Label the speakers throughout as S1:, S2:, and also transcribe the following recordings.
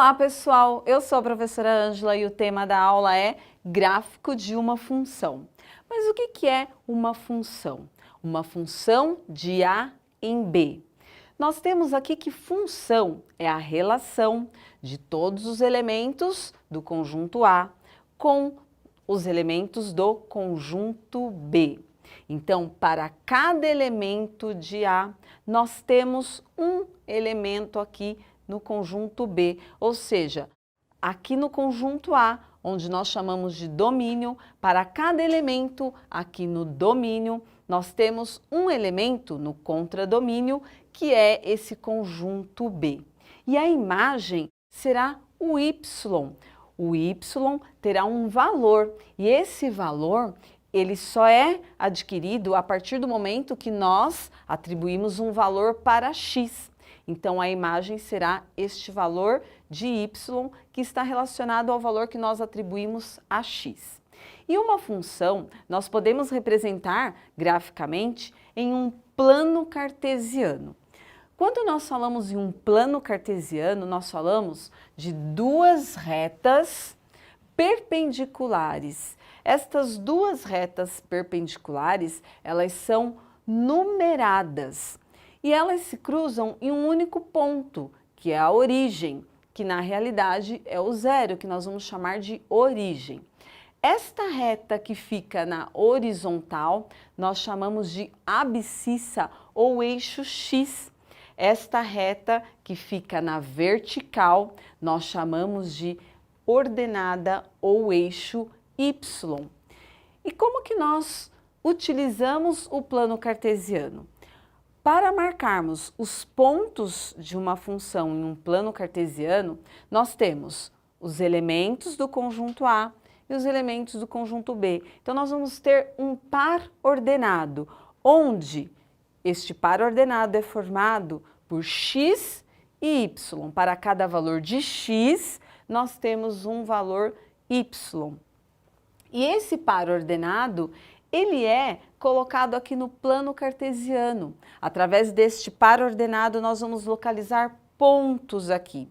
S1: Olá pessoal, eu sou a professora Ângela e o tema da aula é gráfico de uma função. Mas o que é uma função? Uma função de A em B. Nós temos aqui que função é a relação de todos os elementos do conjunto A com os elementos do conjunto B. Então, para cada elemento de A, nós temos um elemento aqui no conjunto B, ou seja, aqui no conjunto A, onde nós chamamos de domínio, para cada elemento aqui no domínio, nós temos um elemento no contradomínio, que é esse conjunto B. E a imagem será o Y. O Y terá um valor, e esse valor ele só é adquirido a partir do momento que nós atribuímos um valor para x. Então, a imagem será este valor de y que está relacionado ao valor que nós atribuímos a x. E uma função nós podemos representar graficamente em um plano cartesiano. Quando nós falamos em um plano cartesiano, nós falamos de duas retas perpendiculares. Estas duas retas perpendiculares, elas são numeradas. E elas se cruzam em um único ponto, que é a origem, que na realidade é o zero, que nós vamos chamar de origem. Esta reta que fica na horizontal, nós chamamos de abscissa ou eixo X. Esta reta que fica na vertical, nós chamamos de ordenada ou eixo Y. E como que nós utilizamos o plano cartesiano? Para marcarmos os pontos de uma função em um plano cartesiano, nós temos os elementos do conjunto A e os elementos do conjunto B. Então, nós vamos ter um par ordenado, onde este par ordenado é formado por x e y. Para cada valor de x, nós temos um valor y. E esse par ordenado, ele é colocado aqui no plano cartesiano. Através deste par ordenado, nós vamos localizar pontos aqui.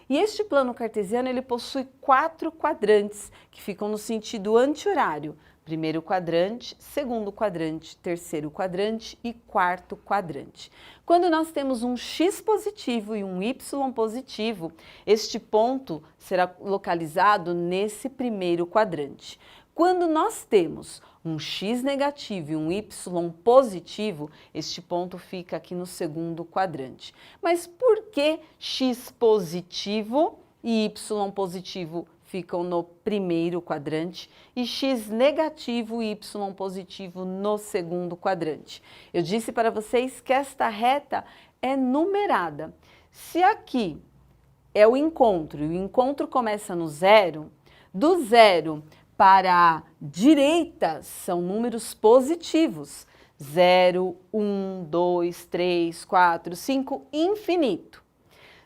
S1: E este plano cartesiano, ele possui 4 quadrantes, que ficam no sentido anti-horário. Primeiro quadrante, segundo quadrante, terceiro quadrante e quarto quadrante. Quando nós temos um x positivo e um y positivo, este ponto será localizado nesse primeiro quadrante. Quando nós temos um x negativo e um y positivo, este ponto fica aqui no segundo quadrante. Mas por que x positivo e y positivo ficam no primeiro quadrante e x negativo e y positivo no segundo quadrante? Eu disse para vocês que esta reta é numerada. Se aqui é o encontro e o encontro começa no zero, do zero para a direita são números positivos. 0, 1, 2, 3, 4, 5, infinito.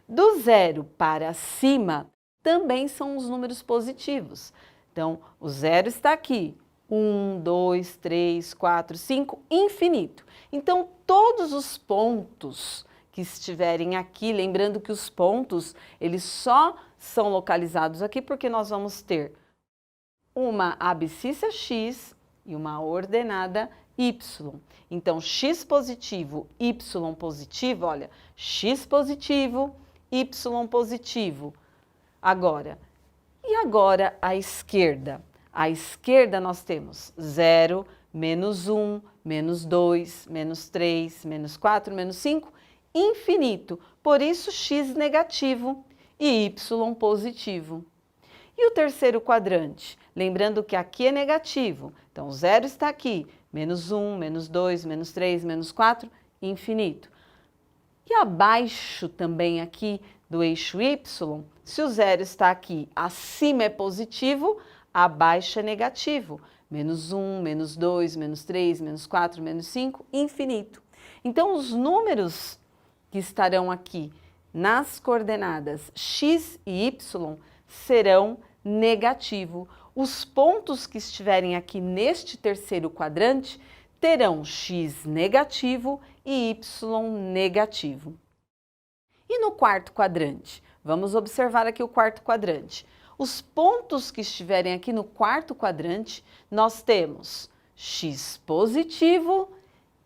S1: Do zero para cima também são os números positivos. Então, o zero está aqui. 1, 2, 3, 4, 5, infinito. Então, todos os pontos que estiverem aqui, lembrando que os pontos, eles só são localizados aqui porque nós vamos ter uma abscissa x e uma ordenada y. Então, x positivo, y positivo, olha, x positivo, y positivo. Agora, e agora a esquerda? À esquerda nós temos 0, menos 1, menos 2, menos 3, menos 4, menos 5, infinito. Por isso, x negativo e y positivo. E o terceiro quadrante? Lembrando que aqui é negativo, então o zero está aqui, menos 1, menos 2, menos 3, menos 4, infinito. E abaixo também aqui do eixo y, se o zero está aqui, acima é positivo, abaixo é negativo. Menos 1, menos 2, menos 3, menos 4, menos 5, infinito. Então, os números que estarão aqui nas coordenadas x e y serão negativo. Os pontos que estiverem aqui neste terceiro quadrante terão x negativo e y negativo. E no quarto quadrante? Vamos observar aqui o quarto quadrante. Os pontos que estiverem aqui no quarto quadrante, nós temos x positivo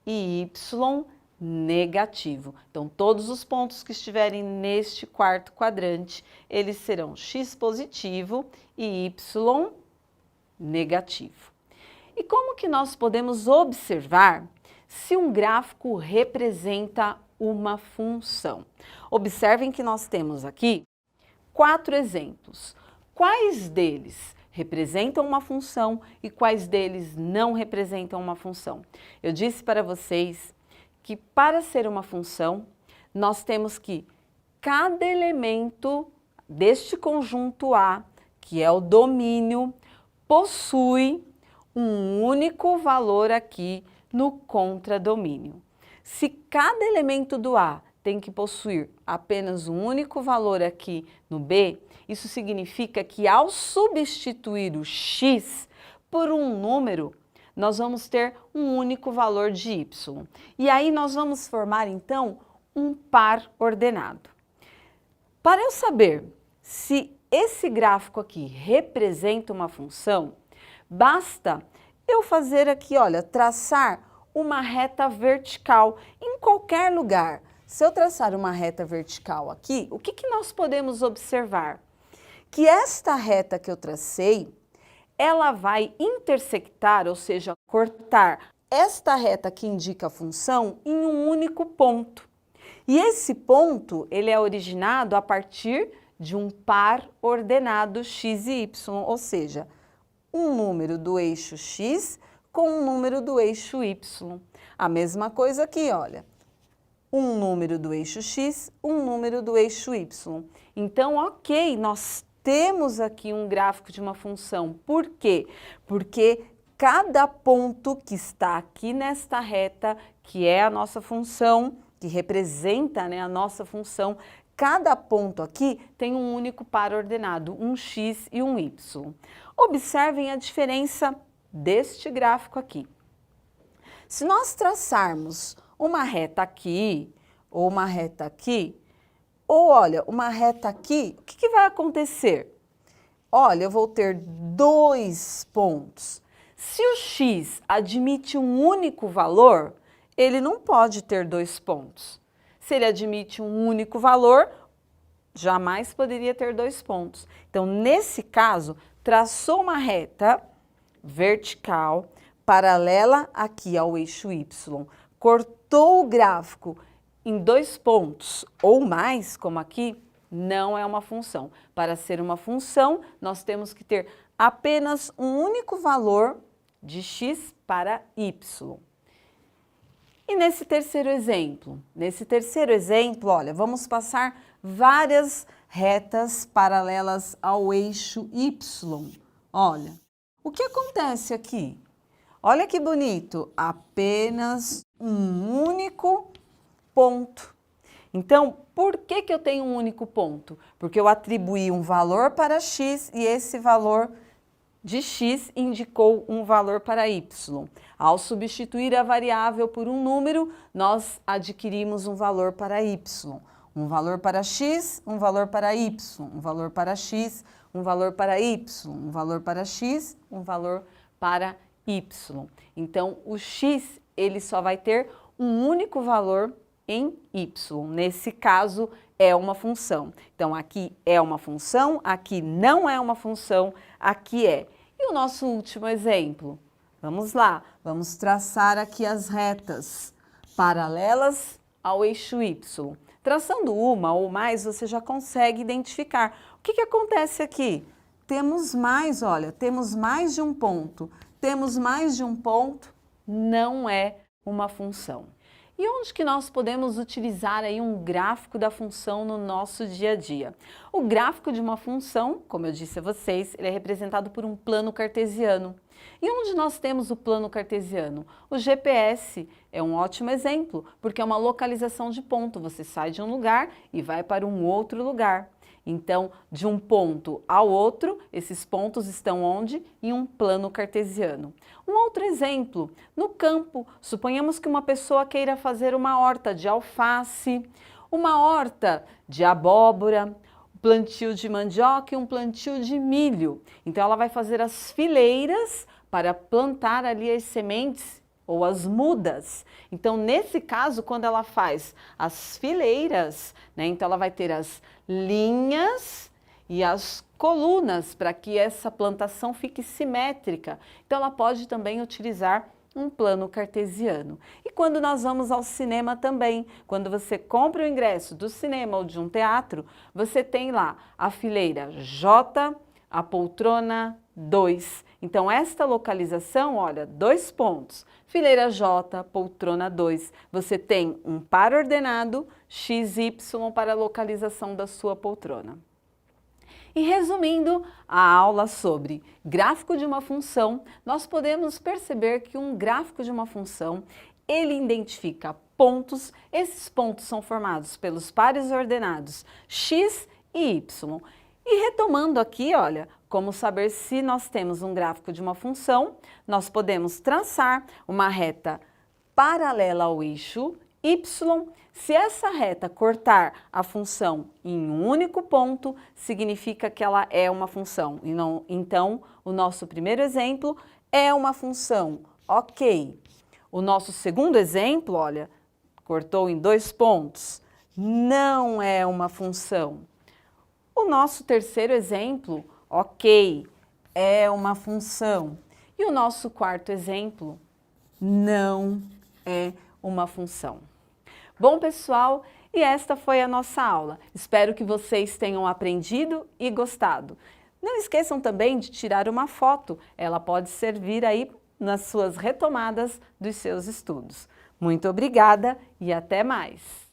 S1: e y negativo. Então, todos os pontos que estiverem neste quarto quadrante, eles serão x positivo e y negativo. E como que nós podemos observar se um gráfico representa uma função? Observem que nós temos aqui 4 exemplos. Quais deles representam uma função e quais deles não representam uma função? Eu disse para vocês que para ser uma função, nós temos que cada elemento deste conjunto A, que é o domínio, possui um único valor aqui no contradomínio. Se cada elemento do A tem que possuir apenas um único valor aqui no B, isso significa que ao substituir o x por um número, nós vamos ter um único valor de y. E aí nós vamos formar então um par ordenado. Para eu saber se esse gráfico aqui representa uma função, basta eu fazer aqui, olha, traçar uma reta vertical em qualquer lugar. Se eu traçar uma reta vertical aqui, o que nós podemos observar? Que esta reta que eu tracei, ela vai intersectar, ou seja, cortar esta reta que indica a função em um único ponto. E esse ponto, ele é originado a partir de um par ordenado x e y, ou seja, um número do eixo x com um número do eixo y. A mesma coisa aqui, olha, um número do eixo x, um número do eixo y. Então, ok, nós temos aqui um gráfico de uma função. Por quê? Porque cada ponto que está aqui nesta reta, que é a nossa função, que representa, né, a nossa função, cada ponto aqui tem um único par ordenado, um x e um y. Observem a diferença deste gráfico aqui. Se nós traçarmos uma reta aqui, ou uma reta aqui, ou olha, uma reta aqui, o que vai acontecer? Olha, eu vou ter 2 pontos. Se o x admite um único valor, ele não pode ter 2 pontos. Se ele admite um único valor, jamais poderia ter 2 pontos. Então, nesse caso, traçou uma reta vertical paralela aqui ao eixo y, cortou o gráfico em 2 pontos ou mais, como aqui, não é uma função. Para ser uma função, nós temos que ter apenas um único valor de x para y. E nesse terceiro exemplo? Nesse terceiro exemplo, olha, vamos passar várias retas paralelas ao eixo y. Olha, o que acontece aqui? Olha que bonito, apenas um único ponto. Então, por que eu tenho um único ponto? Porque eu atribuí um valor para x e esse valor de x indicou um valor para y. Ao substituir a variável por um número, nós adquirimos um valor para y. Um valor para x, um valor para y, um valor para x, um valor para y, um valor para x, um valor para y. Então, o x, ele só vai ter um único valor em y. Nesse caso, é uma função. Então, aqui é uma função, aqui não é uma função, aqui é. E o nosso último exemplo? Vamos lá, vamos traçar aqui as retas paralelas ao eixo y. Traçando uma ou mais, você já consegue identificar. O que acontece aqui? Temos mais, olha, temos mais de um ponto. Temos mais de um ponto, não é uma função. E onde que nós podemos utilizar aí um gráfico da função no nosso dia a dia? O gráfico de uma função, como eu disse a vocês, ele é representado por um plano cartesiano. E onde nós temos o plano cartesiano? O GPS é um ótimo exemplo, porque é uma localização de ponto. Você sai de um lugar e vai para um outro lugar. Então, de um ponto ao outro, esses pontos estão onde? Em um plano cartesiano. Um outro exemplo, no campo, suponhamos que uma pessoa queira fazer uma horta de alface, uma horta de abóbora, plantio de mandioca e um plantio de milho. Então ela vai fazer as fileiras para plantar ali as sementes ou as mudas. Então nesse caso, quando ela faz as fileiras, né, então ela vai ter as linhas e as colunas para que essa plantação fique simétrica. Então ela pode também utilizar um plano cartesiano. E quando nós vamos ao cinema também, quando você compra o ingresso do cinema ou de um teatro, você tem lá a fileira J, a poltrona 2. Então esta localização, olha, 2 pontos. Fileira J, poltrona 2. Você tem um par ordenado XY para a localização da sua poltrona. E resumindo a aula sobre gráfico de uma função, nós podemos perceber que um gráfico de uma função, ele identifica pontos, esses pontos são formados pelos pares ordenados x e y. E retomando aqui, olha, como saber se nós temos um gráfico de uma função, nós podemos traçar uma reta paralela ao eixo y. Se essa reta cortar a função em um único ponto, significa que ela é uma função. E não, então, o nosso primeiro exemplo é uma função, ok. O nosso segundo exemplo, olha, cortou em 2 pontos, não é uma função. O nosso terceiro exemplo, ok, é uma função. E o nosso quarto exemplo, não é uma função. Bom, pessoal, e esta foi a nossa aula. Espero que vocês tenham aprendido e gostado. Não esqueçam também de tirar uma foto. Ela pode servir aí nas suas retomadas dos seus estudos. Muito obrigada e até mais!